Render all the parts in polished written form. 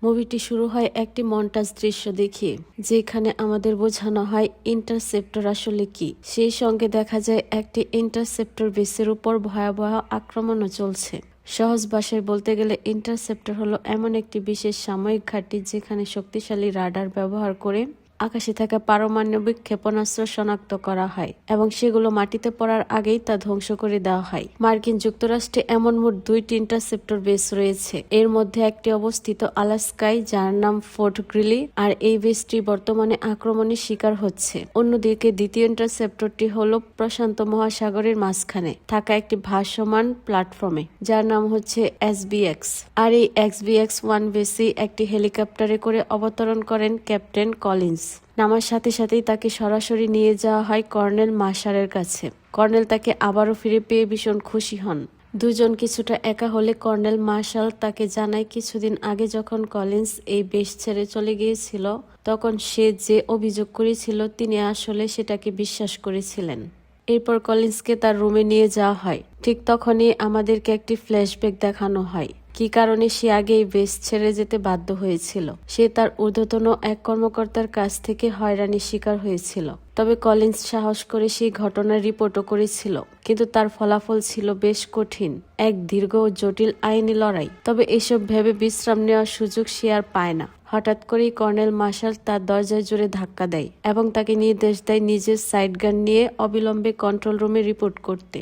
মুভিটি শুরু হয় একটি মন্টাজ দৃশ্য দেখিয়ে, যেখানে আমাদের বোঝানো হয় ইন্টারসেপ্টর আসলে কি। সেই সঙ্গে দেখা যায় একটি ইন্টারসেপ্টর বেসের উপর ভয়াবহ আক্রমণও চলছে। সহজ ভাষায় বলতে গেলে ইন্টারসেপ্টর হলো এমন একটি বিশেষ সাময়িক ঘাঁটি যেখানে শক্তিশালী রাডার ব্যবহার করে আকাশে থাকা পারমাণবিক ক্ষেপণাস্ত্র শনাক্ত করা হয় এবং সেগুলো মাটিতে পড়ার আগেই তা ধ্বংস করে দেওয়া হয়। মার্কিন যুক্তরাষ্ট্রে এমন মোট 2টি ইন্টারসেপ্টর বেস রয়েছে। এর মধ্যে একটি অবস্থিত আলাস্কায়, যার নাম ফোর্ট গ্রিলি, আর এই বেসটি বর্তমানে আক্রমণের শিকার হচ্ছে। অন্যদিকে দ্বিতীয় ইন্টারসেপ্টরটি হলো প্রশান্ত মহাসাগরের মাঝখানে থাকা একটি ভাসমান প্ল্যাটফর্মে, যার নাম হচ্ছে SBX। আর এই SBX-1 বেসে একটি হেলিকপ্টারে করে অবতরণ করেন ক্যাপ্টেন কলিন্স। নামার সাথে সাথেই তাকে সরাসরি নিয়ে যাওয়া হয় কর্নেল মার্শালের কাছে। কর্নেল তাকে আবারও ফিরে পেয়ে ভীষণ খুশি হন। দুজন কিছুটা একা হলে কর্নেল মার্শাল তাকে জানায় কিছুদিন আগে যখন কলিন্স এই বেস ছেড়ে চলে গিয়েছিল, তখন সে যে অভিযোগ করেছিল তিনি আসলে সেটাকে বিশ্বাস করেছিলেন। এরপর কলিন্সকে তার রুমে নিয়ে যাওয়া হয়। ঠিক তখনই আমাদেরকে একটি ফ্ল্যাশব্যাক দেখানো হয় কি কারণে সে আগে এই বেস ছেড়ে যেতে বাধ্য হয়েছিল। সে তার ঊর্ধ্বতন এক কর্মকর্তার কাছ থেকে হয়রানির শিকার হয়েছিল। তবে কলিন্স সাহস করে সেই ঘটনার রিপোর্টও করেছিল, কিন্তু তার ফলাফল ছিল বেশ কঠিন, এক দীর্ঘ ও জটিল আইনি লড়াই। তবে এসব ভেবে বিশ্রাম নেওয়ার সুযোগ সে আর পায় না। হঠাৎ করেই কর্নেল মার্শাল তার দরজায় জোরে ধাক্কা দেয় এবং তাকে নির্দেশ দেয় নিজের সাইড গান নিয়ে অবিলম্বে কন্ট্রোল রুমে রিপোর্ট করতে।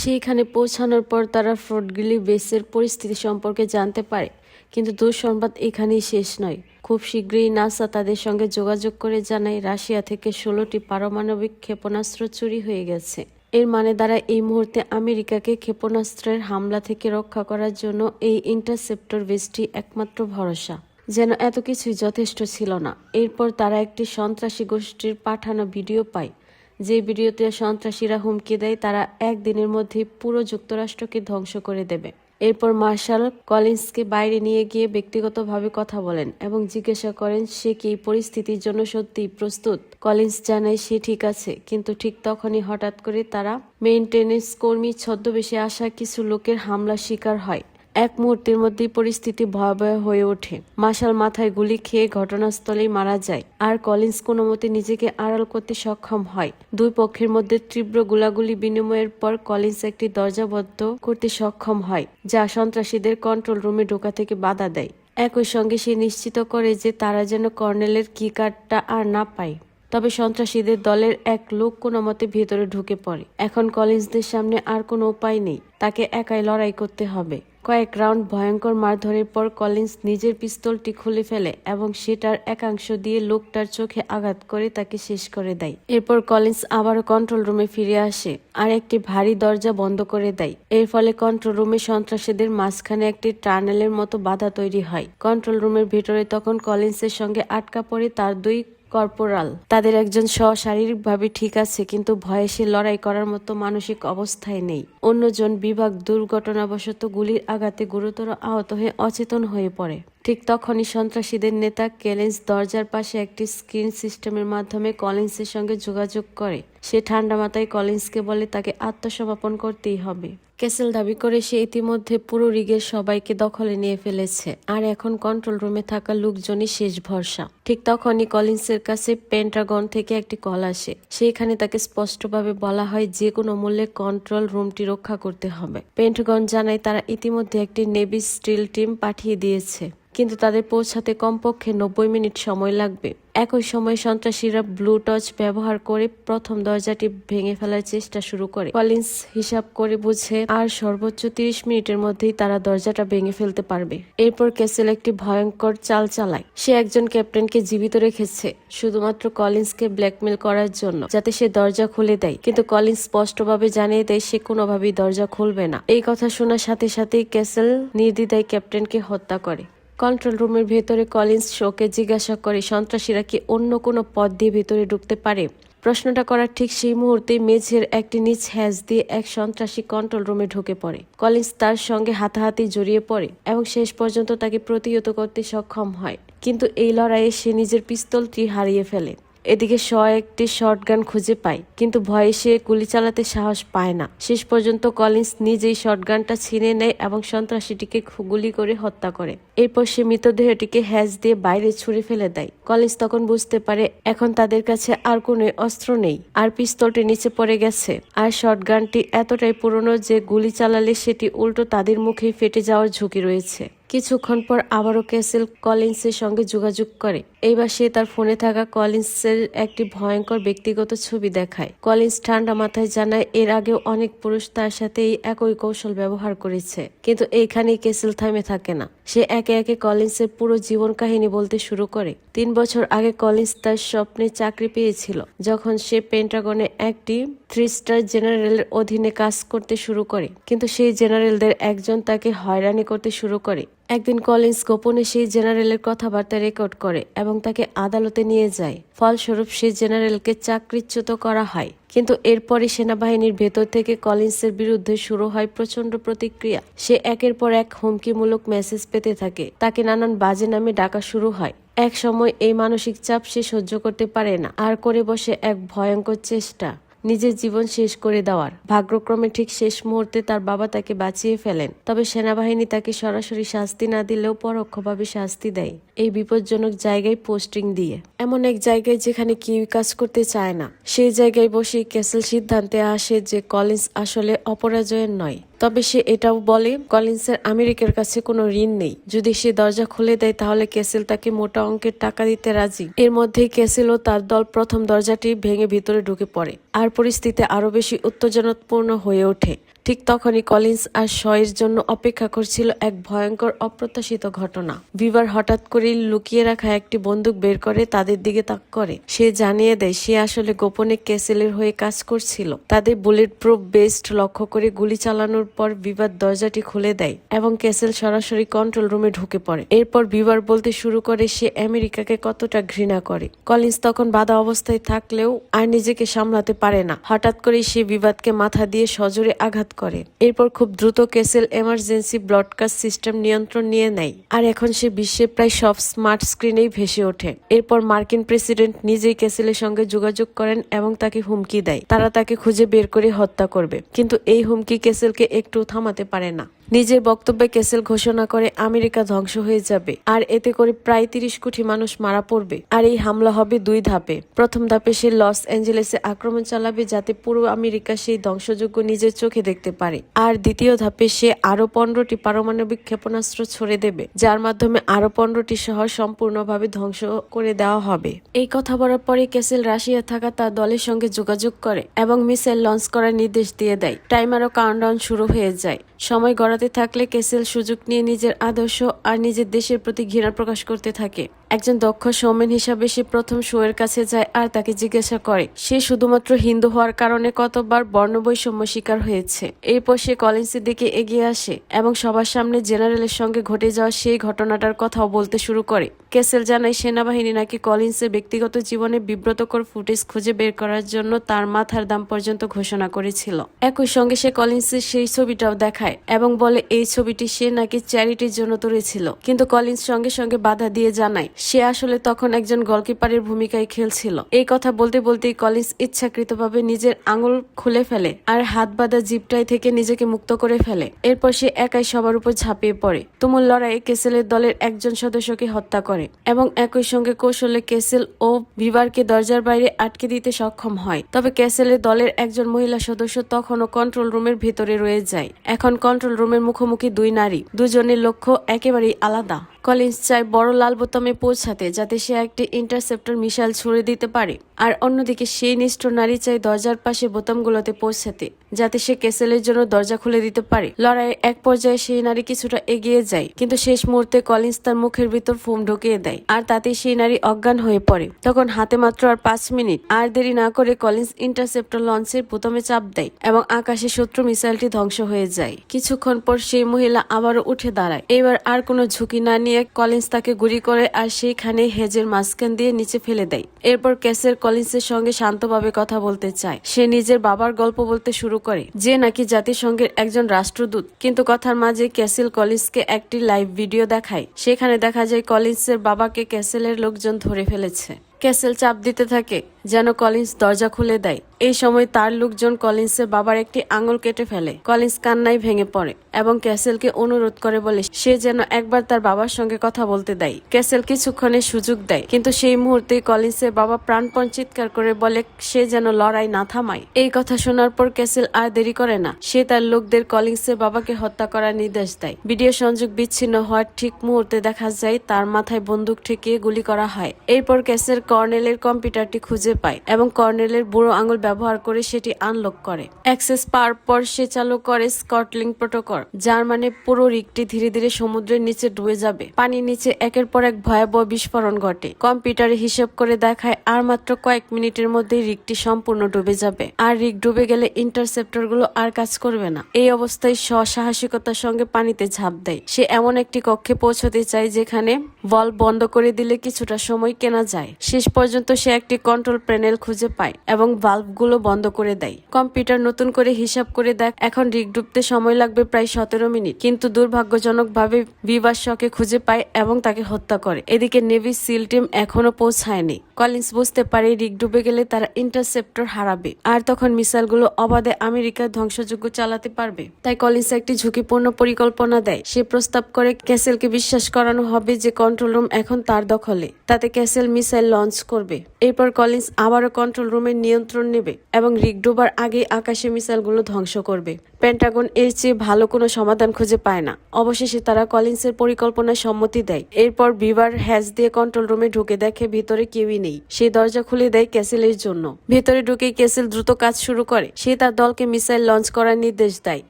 সেইখানে পৌঁছানোর পর তারা ফোর্ট গ্রিলি বেসের পরিস্থিতি সম্পর্কে জানতে পারে, কিন্তু দুঃসংবাদ এখানেই শেষ নয়। খুব শীঘ্রই নাসা তাদের সঙ্গে যোগাযোগ করে জানায় রাশিয়া থেকে 16টি পারমাণবিক ক্ষেপণাস্ত্র চুরি হয়ে গেছে। এর মানে দ্বারা এই মুহূর্তে আমেরিকাকে ক্ষেপণাস্ত্রের হামলা থেকে রক্ষা করার জন্য এই ইন্টারসেপ্টর বেসটি একমাত্র ভরসা। যেন এত কিছুই যথেষ্ট ছিল না, এরপর তারা একটি সন্ত্রাসী গোষ্ঠীর পাঠানো ভিডিও পায়, যে ভিডিওতে সন্ত্রাসীরা হুমকি দেয় তারা একদিনের মধ্যে পুরো যুক্তরাষ্ট্রকে ধ্বংস করে দেবে। এরপর মার্শাল কলিন্সকে বাইরে নিয়ে গিয়ে ব্যক্তিগতভাবে কথা বলেন এবং জিজ্ঞাসা করেন সে কি এই পরিস্থিতির জন্য সত্যিই প্রস্তুত। কলিন্স জানায় সে ঠিক আছে, কিন্তু ঠিক তখনই হঠাৎ করে তারা মেইনটেনেন্স কর্মী ছদ্মবেশে আসা কিছু লোকের হামলার শিকার হয়। এক মুহূর্তের মধ্যেই পরিস্থিতি ভয়াবহ হয়ে ওঠে। মার্শাল মাথায় গুলি খেয়ে ঘটনাস্থলেই মারা যায়, আর কলিন্স কোনো মতে নিজেকে আড়াল করতে সক্ষম হয়। দুই পক্ষের মধ্যে তীব্র গোলাগুলি বিনিময়ের পর কলিন্স একটি দরজা বন্ধ করতে সক্ষম হয়, যা সন্ত্রাসীদের কন্ট্রোল রুমে ঢোকা থেকে বাধা দেয়। একই সঙ্গে সে নিশ্চিত করে যে তারা যেন কর্নেলের কি কার্ডটা আর না পায়। তবে সন্ত্রাসীদের দলের এক লোক কোনো মতে ভেতরে ঢুকে পড়ে। এখন কলিন্সদের সামনে আর কোনো উপায় নেই, তাকে একাই লড়াই করতে হবে। কয়েক রাউন্ড ভয়ঙ্কর মারধরের পর কলিন্স নিজের পিস্তলটি খুলে ফেলে এবং সেটার একাংশ দিয়ে লোকটার চোখে আঘাত করে তাকে শেষ করে দেয়। এরপর কলিন্স আবারও কন্ট্রোল রুমে ফিরে আসে আর একটি ভারী দরজা বন্ধ করে দেয়। এর ফলে কন্ট্রোল রুমে সন্ত্রাসীদের মাঝখানে একটি টানেলের মতো বাধা তৈরি হয়। কন্ট্রোল রুমের ভেতরে তখন কলিন্সের সঙ্গে আটকা পড়ে তার দুই কর্পোরাল। তাদের একজন শারীরিকভাবে ঠিক আছে, কিন্তু ভয়ে সে লড়াই করার মতো মানসিক অবস্থায় নেই। অন্যজন বিভাগ দুর্ঘটনাবশত গুলির আঘাতে গুরুতর আহত হয়ে অচেতন হয়ে পড়ে। ঠিক তখনই সন্ত্রাসীদের নেতা কেলেন্স দরজার পাশে একটি স্ক্রিন সিস্টেমের মাধ্যমে কলিন্সের সঙ্গে যোগাযোগ করে। সে ঠান্ডা মাথায় কলিন্সকে বলে তাকে আত্মসমর্পণ করতেই হবে। ক্যাসেল দাবি করে সে ইতিমধ্যে পুরো রিগের সবাইকে দখলে নিয়ে ফেলেছে আর এখন কন্ট্রোল রুমে থাকা লোকজনই শেষ ভরসা। ঠিক তখনই কলিন্সের কাছে পেন্টাগন থেকে একটি কল আসে। সেইখানে তাকে স্পষ্টভাবে বলা হয় যে কোনো মূল্যে কন্ট্রোল রুমটি রক্ষা করতে হবে। পেন্টাগন জানায় তারা ইতিমধ্যে একটি নেভি স্টিল টিম পাঠিয়ে দিয়েছে, কিন্তু তাদের পৌঁছাতে কমপক্ষে 90 মিনিট সময় লাগবে। একই সময় সন্ত্রাসীরা ব্লু টর্চ ব্যবহার করে প্রথম দরজাটি ভেঙে ফেলার চেষ্টা শুরু করে। কলিন্স হিসাব করে বুঝে আর সর্বোচ্চ 30 মিনিটের মধ্যেই তারা দরজাটা ভেঙে ফেলতে পারবে। এরপর ক্যাসেল একটি ভয়ঙ্কর চাল চালায়। সে একজন ক্যাপ্টেনকে জীবিত রেখেছে শুধুমাত্র কলিন্সকে ব্ল্যাকমেল করার জন্য, যাতে সে দরজা খুলে দেয়। কিন্তু কলিন্স স্পষ্টভাবে জানিয়ে দেয় সে কোনোভাবেই দরজা খুলবে না। এই কথা শোনার সাথে সাথেই ক্যাসেল নির্দ্বিধায় ক্যাপ্টেনকে হত্যা করে। কন্ট্রোল রুমের ভেতরে কলিন্স শোকে জিজ্ঞাসা করে সন্ত্রাসীরা কি অন্য কোনো পথ দিয়ে ভেতরে ঢুকতে পারে। প্রশ্নটা করার ঠিক সেই মুহূর্তেই মেঝের একটি নিচ হ্যাজ দিয়ে এক সন্ত্রাসী কন্ট্রোল রুমে ঢুকে পড়ে। কলিন্স তার সঙ্গে হাতাহাতি জড়িয়ে পড়ে এবং শেষ পর্যন্ত তাকে প্রতিহত করতে সক্ষম হয়, কিন্তু এই লড়াইয়ে সে নিজের পিস্তলটি হারিয়ে ফেলে। এদিকে একটি শটগান খুঁজে পায়, কিন্তু ভয়ে সে গুলি চালাতে সাহস পায় না। শেষ পর্যন্ত কলিন্স নিজেই শটগানটা ছিনে নেয় এবং সন্ত্রাসীটিকে গুলি করে হত্যা করে। এরপর সে মৃতদেহটিকে হ্যাজ দিয়ে বাইরে ছুঁড়ে ফেলে দেয়। কলিন্স তখন বুঝতে পারে এখন তাদের কাছে আর কোনো অস্ত্র নেই, আর পিস্তলটি নিচে পড়ে গেছে, আর শটগানটি এতটাই পুরনো যে গুলি চালালে সেটি উল্টো তাদের মুখেই ফেটে যাওয়ার ঝুঁকি রয়েছে। কিছুক্ষণ পর আবারও ক্যাসেল কলিন্সের সঙ্গে যোগাযোগ করে। এইবার সে তার ফোনে থাকা কলিন্সের একটি ভয়ঙ্কর ব্যক্তিগত ছবি দেখায়। কলিন্স ঠান্ডা মাথায় জানায় এর আগেও অনেক পুরুষ তার সাথে এই একই কৌশল ব্যবহার করেছে, কিন্তু এইখানেই ক্যাসেল থামে থাকে না। সে একে একে কলিন্সের পুরো জীবন কাহিনী বলতে শুরু করে। 3 বছর আগে কলিন্স তার স্বপ্নে চাকরি পেয়েছিল, যখন সে পেন্টাগনে একটি 3 স্টার জেনারেলের অধীনে কাজ করতে শুরু করে, কিন্তু সেই জেনারেলদের একজন তাকে হয়রানি করতে শুরু করে। একদিন কলিন্স গোপনে সেই জেনারেলের কথাবার্তা রেকর্ড করে এবং তাকে আদালতে নিয়ে যায়। ফলস্বরূপ সেই জেনারেলকে চাকরিচ্যুত করা হয়। কিন্তু এরপরই সেনাবাহিনীর ভেতর থেকে কলিন্সের বিরুদ্ধে শুরু হয় প্রচন্ড প্রতিক্রিয়া। সে একের পর এক হুমকিমূলক মেসেজ পেতে থাকে, তাকে নানান বাজে নামে ডাকা শুরু হয়। এক সময় এই মানসিক চাপ সে সহ্য করতে পারে না, আর করে বসে এক ভয়ঙ্কর চেষ্টা নিজের জীবন শেষ করে দেওয়ার। ভাগ্যক্রমে ঠিক শেষ মুহূর্তে তার বাবা তাকে বাঁচিয়ে ফেলেন, তবে সেনাবাহিনী তাকে সরাসরি শাস্তি না দিলেও পরোক্ষভাবে শাস্তি দেয় এই বিপজ্জনক জায়গায় পোস্টিং দিয়ে, এমন এক জায়গায় যেখানে কেউ কাজ করতে চায় না। সেই জায়গায় বসেই ক্যাসেল সিদ্ধান্তে আসে যে কলিন্স আসলে অপরাজয়ের নয়, তবে সে এটাও বলে কলিন্সের আমেরিকার কাছে কোনো ঋণ নেই। যদি সে দরজা খুলে দেয় তাহলে ক্যাসেল তাকে মোটা অঙ্কের টাকা দিতে রাজি। এর মধ্যেই ক্যাসেল ও তার দল প্রথম দরজাটি ভেঙে ভিতরে ঢুকে পড়ে, আর পরিস্থিতি আরো বেশি উত্তেজনাপূর্ণ হয়ে ওঠে। ঠিক তখনই কলিন্স আর শয়ের জন্য অপেক্ষা করছিল এক ভয়ঙ্কর অপ্রত্যাশিত ঘটনা। ভিভার হঠাৎ করেই লুকিয়ে রাখা একটি বন্দুক বের করে তাদের দিকে তাক করে। সে জানিয়ে দেয় সে আসলে গোপনে ক্যাসেলের হয়ে কাজ করছিল। তাদের বুলেট প্রুফ বেস্ট লক্ষ্য করে গুলি চালানোর পর ভিভার দরজাটি খুলে দেয় এবং ক্যাসেল সরাসরি কন্ট্রোল রুমে ঢুকে পড়ে। এরপর ভিভার বলতে শুরু করে সে আমেরিকাকে কতটা ঘৃণা করে। কলিন্স তখন বাধা অবস্থায় থাকলেও আর নিজেকে সামলাতে পারে না। হঠাৎ করেই সে ভিভারকে মাথা দিয়ে সজোরে আঘাত করে। এরপর খুব দ্রুত ক্যাসেল এমার্জেন্সি ব্রডকাস্ট সিস্টেম নিয়ন্ত্রণ নিয়ে নেয়, আর এখন সে বিশ্বের প্রায় সব স্মার্ট স্ক্রিনেই ভেসে ওঠে। এরপর মার্কিন প্রেসিডেন্ট নিজেই ক্যাসেলের সঙ্গে যোগাযোগ করেন এবং তাকে হুমকি দেয় তারা তাকে খুঁজে বের করে হত্যা করবে, কিন্তু এই হুমকি ক্যাসেলকে একটু থামাতে পারে না। নিজের বক্তব্যে ক্যাসেল ঘোষণা করে আমেরিকা ধ্বংস হয়ে যাবে, আর এতে করে প্রায় 30 কোটি মানুষ মারা পড়বে। আর এই হামলা হবে 2 ধাপে। প্রথম ধাপে সে লস অ্যাঞ্জেলেসে আক্রমণ চালাবে যাতে পুরো আমেরিকা সেই ধ্বংসযজ্ঞ নিজের চোখে দেখতে পারে, আর দ্বিতীয় ধাপে সে আরো 15টি পারমাণবিক ক্ষেপণাস্ত্র ছড়ে দেবে, যার মাধ্যমে আরো 15টি শহর সম্পূর্ণভাবে ধ্বংস করে দেওয়া হবে। এই কথা বলার পরে ক্যাসেল রাশিয়া থাকা তার দলের সঙ্গে যোগাযোগ করে এবং মিসাইল লঞ্চ করার নির্দেশ দিয়ে দেয়। টাইমারও কাউন্টডাউন শুরু হয়ে যায়। সময় গড়াতে থাকলে ক্যাসেল সুযোগ নিয়ে নিজের আদর্শ আর নিজের দেশের প্রতি ঘৃণা প্রকাশ করতে থাকে। একজন দক্ষ শোম্যান হিসাবে সে প্রথম শোয়ের কাছে যায় আর তাকে জিজ্ঞাসা করে সে শুধুমাত্র হিন্দু হওয়ার কারণে কতবার বর্ণবৈষম্য শিকার হয়েছে। এরপর সে কলিন্সের দিকে এগিয়ে আসে এবং সবার সামনে জেনারেলের সঙ্গে ঘটে যাওয়া সেই ঘটনাটার কথাও বলতে শুরু করে। ক্যাসেল জানায় সেনাবাহিনী নাকি কলিন্সের ব্যক্তিগত জীবনে বিব্রতকর ফুটেজ খুঁজে বের করার জন্য তার মাথার দাম পর্যন্ত ঘোষণা করেছিল। একই সঙ্গে সে কলিন্সের সেই ছবিটাও দেখায় এবং বলে এই ছবিটি সে নাকি চ্যারিটির জন্য তুলেছিল, কিন্তু কলিন্স সঙ্গে সঙ্গে বাধা দিয়ে জানায় সে আসলে তখন একজন গোলকিপারের ভূমিকায় খেলছিল। এই কথা বলতে বলতেই কলিন্স ইচ্ছাকৃতভাবে নিজের আঙুল খুলে ফেলে আর হাত বাঁধা জিপটাই থেকে নিজেকে মুক্ত করে ফেলে। এরপর সে একাই সবার উপর ঝাঁপিয়ে পড়ে। তুমুল লড়াইয়ে ক্যাসেলের দলের একজন সদস্যকে হত্যা করে এবং একই সঙ্গে কৌশলে ক্যাসেল ও ভিভারকে দরজার বাইরে আটকে দিতে সক্ষম হয়। তবে ক্যাসেলের দলের একজন মহিলা সদস্য তখনও কন্ট্রোল রুমের ভিতরে রয়ে যায়। এখন কন্ট্রোল রুমের মুখোমুখি 2 নারী, দুজনের লক্ষ্য একেবারেই আলাদা। কলিন্স চায় বড় লাল বোতামে পৌঁছাতে যাতে সে একটি ইন্টারসেপ্টর মিসাইল ছুড়ে দিতে পারে, আর অন্যদিকে সেই নিষ্ঠুর নারী চায় দরজার পাশে বোতামগুলোতে পৌঁছাতে যাতে সে ক্যাসেলের জন্য দরজা খুলে দিতে পারে। লড়াইয়ের এক পর্যায়ে সেই নারী কিছুটা এগিয়ে যায়, কিন্তু শেষ মুহূর্তে কলিন্স তার মুখের ভিতর ফোম ঢুকিয়ে দেয় আর তাতেই সেই নারী অজ্ঞান হয়ে পড়ে। তখন হাতে মাত্র আর 5 মিনিট। আর দেরি না করে কলিন্স ইন্টারসেপ্টর লঞ্চের বোতামে চাপ দেয় এবং আকাশে শত্রু মিসাইলটি ধ্বংস হয়ে যায়। কিছুক্ষণ পর সেই মহিলা আবারও উঠে দাঁড়ায়। এবার আর কোনো ঝুঁকি না নিয়ে কলিন্স তাকে গুলি করে আর সেইখানে হেজের মাঝখান দিয়ে নিচে ফেলে দেয়। এরপর ক্যাসেল কলিন্সের সঙ্গে শান্তভাবে কথা বলতে চায়। সে নিজের বাবার গল্প বলতে শুরু করে যে নাকি জাতিসংঘের একজন রাষ্ট্রদূত, কিন্তু কথার মাঝে ক্যাসেল কলিন্সকে একটি লাইভ ভিডিও দেখায়। সেখানে দেখা যায় কলিন্সের বাবাকে ক্যাসেলের লোকজন ধরে ফেলেছে। ক্যাসেল চাপ দিতে থাকে যেন কলিন্স দরজা খুলে দেয়। এই সময় তার লোকজন কলিন্সের বাবার একটি আঙুল কেটে ফেলে। কলিন্স কান্নায় ভেঙে পড়ে এবং ক্যাসেলকে অনুরোধ করে বলে সে যেন একবার তার বাবার সঙ্গে কথা বলতে দেয়। ক্যাসেল কিছুক্ষণের সুযোগ দেয়, কিন্তু সেই মুহূর্তেই কলিন্সের বাবা প্রাণপণ চিৎকার করে বলে সে যেন লড়াই না থামায়। এই কথা শোনার পর ক্যাসেল আর দেরি করে না, সে তার লোকদের কলিন্সের বাবাকে হত্যা করার নির্দেশ দেয়। ভিডিও সংযোগ বিচ্ছিন্ন হওয়ার ঠিক মুহূর্তে দেখা যায় তার মাথায় বন্দুক ঠেকিয়ে গুলি করা হয়। এরপর ক্যাসেল কর্নেলের কম্পিউটারটি খুঁজে পায় এবং কর্নেলের বুড়ো আঙুল ব্যবহার করে সেটি আনলক করে। অ্যাক্সেস পাওয়ার পর সে চালু করে স্কটলিং প্রোটোকল, যার মানে পুরো রিগটি ধীরে ধীরে সমুদ্রের নিচে ডুবে যাবে। পানির নিচে একের পর এক ভয়াবহ বিস্ফোরণ ঘটে। কম্পিউটারে হিসেব করে দেখায় আর মাত্র কয়েক মিনিটের মধ্যেই রিগটি সম্পূর্ণ ডুবে যাবে। আর রিগ ডুবে গেলে ইন্টারসেপ্টর গুলো আর কাজ করবে না। এই অবস্থায় সাহসিকতার সঙ্গে পানিতে ঝাঁপ দেয়। সে এমন একটি কক্ষে পৌঁছতে চায় যেখানে ভলভ বন্ধ করে দিলে কিছুটা সময় কেনা যায়। শেষ পর্যন্ত সে একটি কন্ট্রোল প্যানেল খুঁজে পায় এবং ভালভগুলো বন্ধ করে দেয়। কম্পিউটার নতুন করে হিসাব করে দেখ এখন রিগ ডুবতে সময় লাগবে প্রায় 17 মিনিট, কিন্তু দুর্ভাগ্যজনকভাবে বিভার শকে খুঁজে পায় এবং তাকে হত্যা করে। এদিকে নেভি সিল টিম এখনো পৌঁছায়নি। কলিন্স বুঝতে পারে রিগ ডুবে গেলে তারা ইন্টারসেপ্টর হারাবে, আর তখন মিসাইলগুলো অবাধে আমেরিকার ধ্বংসযজ্ঞ চালাতে পারবে। তাই কলিন্স একটি ঝুঁকিপূর্ণ পরিকল্পনা দেয়। সে প্রস্তাব করে ক্যাসেলকে বিশ্বাস করানো হবে যে কন্ট্রোল রুম এখন তার দখলে, তাতে ক্যাসেল মিসাইল লঞ্চ করবে। এরপর কলিন্স আবারও কন্ট্রোল রুমের নিয়ন্ত্রণ নেবে এবং রিগ ডুবার আগেই আকাশে মিসাইলগুলো ধ্বংস করবে। পেন্টাগন এর চেয়ে ভালো কোনো সমাধান খুঁজে পায় না। অবশেষে তারা কলিন্সের পরিকল্পনায় সম্মতি দেয়। এরপর বিভার হ্যাচ দিয়ে কন্ট্রোল রুমে ঢুকে দেখে ভিতরে কেউই নেই। সেই দরজা খুলে দেয় ক্যাসেলের জন্য। ভেতরে ঢুকেই ক্যাসেল দ্রুত কাজ শুরু করে। সে তার দলকে মিসাইল লঞ্চ করার নির্দেশ দেয়।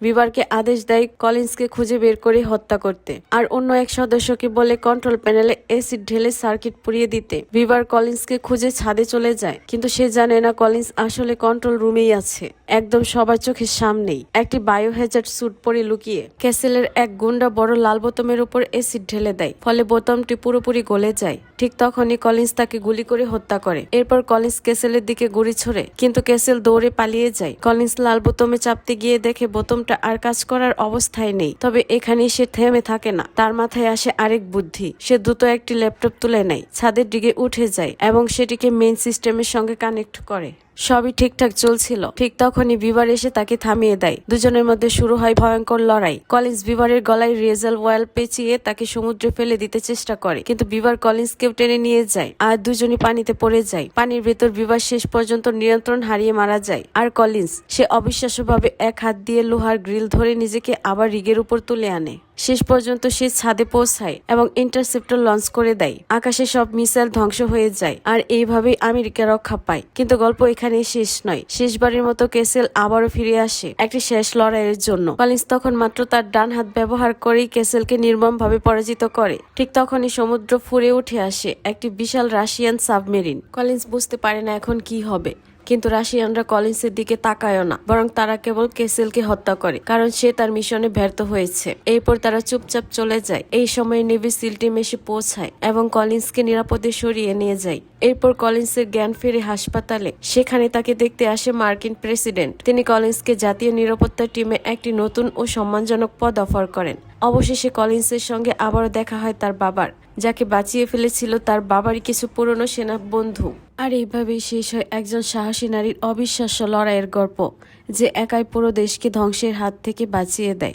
বিভারকে আদেশ দেয় কলিন্সকে খুঁজে বের করে হত্যা করতে, আর অন্য এক সদস্যকে বলে কন্ট্রোল প্যানেলে অ্যাসিড ঢেলে সার্কিট পুড়িয়ে দিতে। বিভার কলিন্সকে খুঁজে ছাদে চলে যায়, কিন্তু সে জানে না কলিন্স আসলে কন্ট্রোল রুমেই আছে, একদম সবার চোখের সামনেই একটি বায়োহ্যাজার্ড স্যুট পরে লুকিয়ে। ক্যাসেলের এক গুন্ডা বড় লাল বোতামের উপর অ্যাসিড ঢেলে দেয়, ফলে বোতামটি পুরোপুরি গলে যায়। ঠিক তখনই কলিন্স তাকে গুলি করে হত্যা করে। এরপর কলিন্স ক্যাসেলের দিকে গুলি ছোড়ে, কিন্তু ক্যাসেল দৌড়ে পালিয়ে যায়। কলিন্স লাল বোতামে চাপতে গিয়ে দেখে বোতামটা আর কাজ করার অবস্থায় নেই। তবে এখানেই সে থেমে থাকে না, তার মাথায় আসে আরেক বুদ্ধি। সে দ্রুত একটি ল্যাপটপ তুলে নেয়, ছাদের দিকে উঠে যায় এবং সেটিকে মেইন সিস্টেমের সঙ্গে কানেক্ট করে। সবই ঠিকঠাক চলছিল। ঠিক তখনই বিভার এসে তাকে থামিয়ে দেয়। দুজনের মধ্যে শুরু হয় ভয়ঙ্কর লড়াই। কলিন্স বিভারের গলায় রেজাল ওয়াল পেঁচিয়ে তাকে সমুদ্রে ফেলে দিতে চেষ্টা করে, কিন্তু বিভার কলিন্সকেও টেনে নিয়ে যায় আর দুজনই পানিতে পড়ে যায়। পানির ভেতর বিভার শেষ পর্যন্ত নিয়ন্ত্রণ হারিয়ে মারা যায়। আর কলিন্স সে অবিশ্বাস্যভাবে এক হাত দিয়ে লোহার গ্রিল ধরে নিজেকে আবার রিগের উপর তুলে আনে। শেষ পর্যন্ত সে ছাদে পৌঁছায় এবং ইন্টারসেপ্টর লঞ্চ করে দেয়। আকাশে সব মিসাইল ধ্বংস হয়ে যায়, আর এইভাবেই আমেরিকা রক্ষা পায়। কিন্তু গল্প এখানেই শেষ নয়। শেষবারের মতো ক্যাসেল আবারও ফিরে আসে একটি শেষ লড়াইয়ের জন্য। কলিন্স তখন মাত্র তার ডান হাত ব্যবহার করেই ক্যাসেলকে নির্মমভাবে পরাজিত করে। ঠিক তখনই সমুদ্র ফুঁড়ে উঠে আসে একটি বিশাল রাশিয়ান সাবমেরিন। কলিন্স বুঝতে পারে না এখন কি হবে, কিন্তু রাশিয়ানরা কলিন্সের দিকে তাকায়ও না, বরং তারা কেবল ক্যাসেলকে হত্যা করে, কারণ সে তার মিশনে ব্যর্থ হয়েছে। এরপর তারা চুপচাপ চলে যায়। এই সময় নেভি সিল টিম এসে পৌঁছায় এবং কলিন্সকে নিরাপদে সরিয়ে নিয়ে যায়। এরপর কলিন্সের জ্ঞান ফিরে হাসপাতালে। সেখানে তাকে দেখতে আসে মার্কিন প্রেসিডেন্ট। তিনি কলিন্সকে জাতীয় নিরাপত্তা টিমে একটি নতুন ও সম্মানজনক পদ অফার করেন। অবশেষে কলিন্সের সঙ্গে আবারও দেখা হয় তার বাবার, যাকে বাঁচিয়ে ফেলেছিল তার বাবারই কিছু পুরনো সেনা বন্ধু। আর এইভাবেই শেষ হয় একজন সাহসী নারীর অবিশ্বাস্য লড়াইয়ের গল্প, যে একাই পুরো দেশকে ধ্বংসের হাত থেকে বাঁচিয়ে দেয়।